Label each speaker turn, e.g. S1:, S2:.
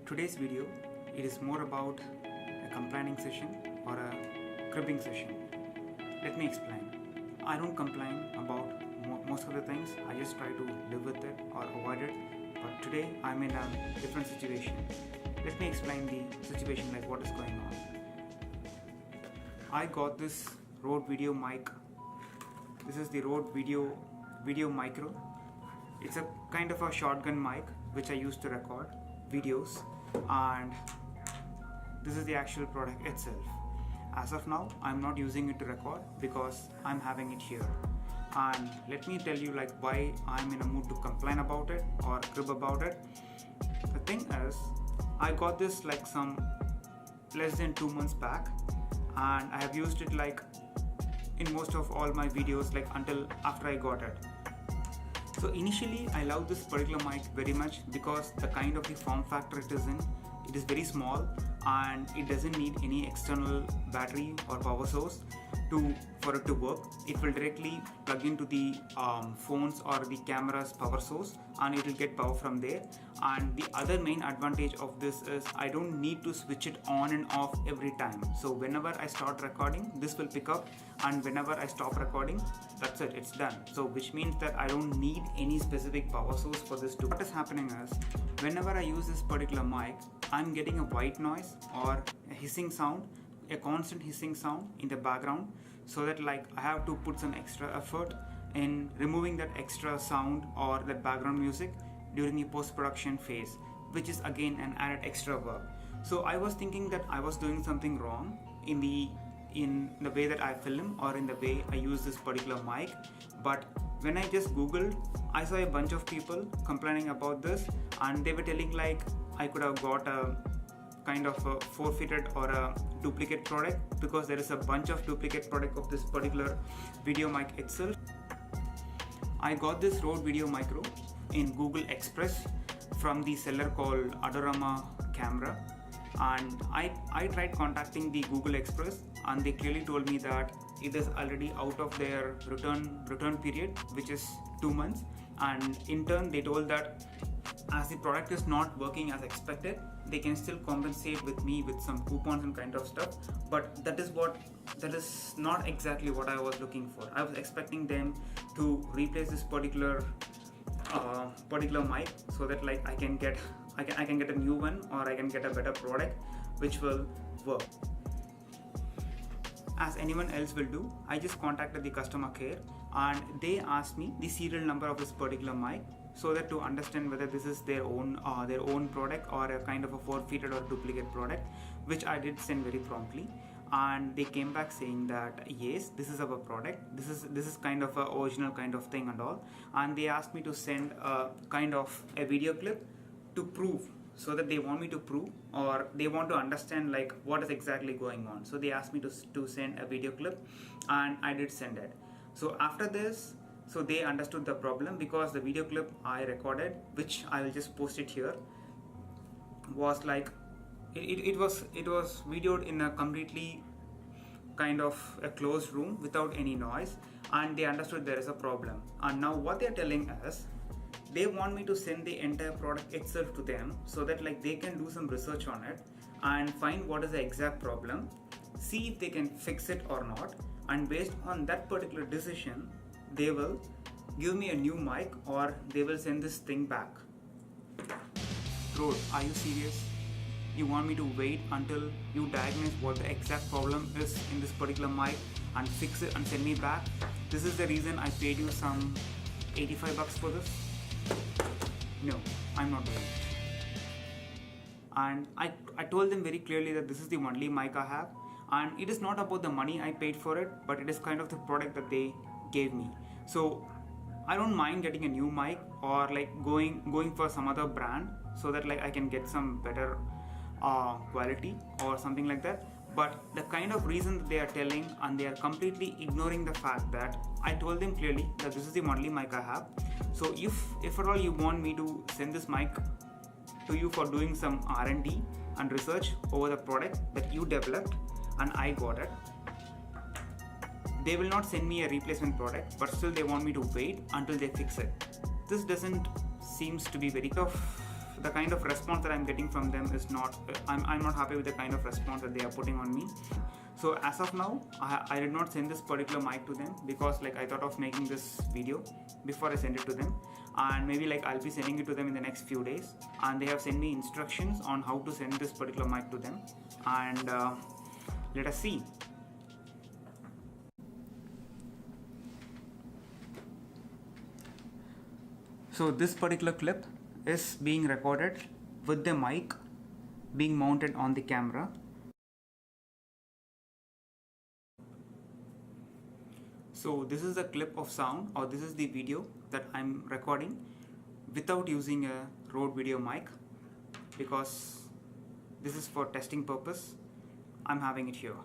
S1: Today's video, it is more about a complaining session or a cribbing session. Let me explain. I don't complain about most of the things. I just try to live with it or avoid it. But today I'm in a different situation. Let me explain the situation, like what is going on. I got this Rode video mic. This is the Rode VideoMicro. It's a kind of a shotgun mic which I use to record videos, and this is the actual product itself. As of now, I'm not using it to record because I'm having it here. And let me tell you like why I'm in a mood to complain about it or crib about it. The thing is, I got this like some less than 2 months back, and I have used it like in most of all my videos like until after I got it. So initially I love this particular mic very much because the kind of the form factor it is in, it is very small and it doesn't need any external battery or power source for it to work. It will directly plug into the phones or the camera's power source and it will get power from there. And the other main advantage of this is I don't need to switch it on and off every time. So whenever I start recording, this will pick up, and whenever I stop recording, that's it, it's done. So which means that I don't need any specific power source for this to. What is happening is, whenever I use this particular mic, I'm getting a white noise or a hissing sound, a constant hissing sound in the background, so that like I have to put some extra effort in removing that extra sound or that background music during the post-production phase, which is again an added extra work. So I was thinking that I was doing something wrong in the way that I film or in the way I use this particular mic. But when I just googled, I saw a bunch of people complaining about this, and they were telling like I could have got a kind of a forfeited or a duplicate product because there is a bunch of duplicate product of this particular video mic itself. I got this Rode VideoMicro in Google Express from the seller called Adorama camera, and I tried contacting the Google Express and they clearly told me that it is already out of their return period, which is 2 months, and in turn they told that as the product is not working as expected, they can still compensate with me with some coupons and kind of stuff. But that is not exactly what I was looking for. I was expecting them to replace this particular mic so that like I can get a new one, or I can get a better product which will work. As anyone else will do, I just contacted the customer care and they asked me the serial number of this particular mic, so that to understand whether this is their own product or a kind of a forfeited or duplicate product, which I did send very promptly. And they came back saying that yes, this is our product, this is kind of a original kind of thing and all. And they asked me to send a kind of a video clip to prove, so that they want me to prove or they want to understand like what is exactly going on. So they asked me to send a video clip, and I did send it. So after this, so they understood the problem, because the video clip I recorded, which I will just post it here, was like it was videoed in a completely kind of a closed room without any noise, and they understood there is a problem. And now what they're telling us, they want me to send the entire product itself to them, so that like they can do some research on it and find what is the exact problem, see if they can fix it or not, and based on that particular decision they will give me a new mic or they will send this thing back. Bro, are you serious? You want me to wait until you diagnose what the exact problem is in this particular mic and fix it and send me back? This is the reason I paid you some 85 bucks for this? No, I'm not doing it. And I told them very clearly that this is the only mic I have, and it is not about the money I paid for it, but it is kind of the product that they gave me. So I don't mind getting a new mic or like going for some other brand, so that like I can get some better quality or something like that. But the kind of reason that they are telling, and they are completely ignoring the fact that I told them clearly that this is the only mic I have. So if at all you want me to send this mic to you for doing some R&D and research over the product that you developed and I got it, they will not send me a replacement product, but still they want me to wait until they fix it. This doesn't seems to be very tough the kind of response that I'm getting from them is not, I'm not happy with the kind of response that they are putting on me. So as of now, I did not send this particular mic to them because like I thought of making this video before I send it to them, and maybe like I'll be sending it to them in the next few days, and they have sent me instructions on how to send this particular mic to them, and let us see. So this particular clip is being recorded with the mic being mounted on the camera. So this is a clip of sound, or this is the video that I'm recording without using a Rode video mic, because this is for testing purpose. I'm having it here.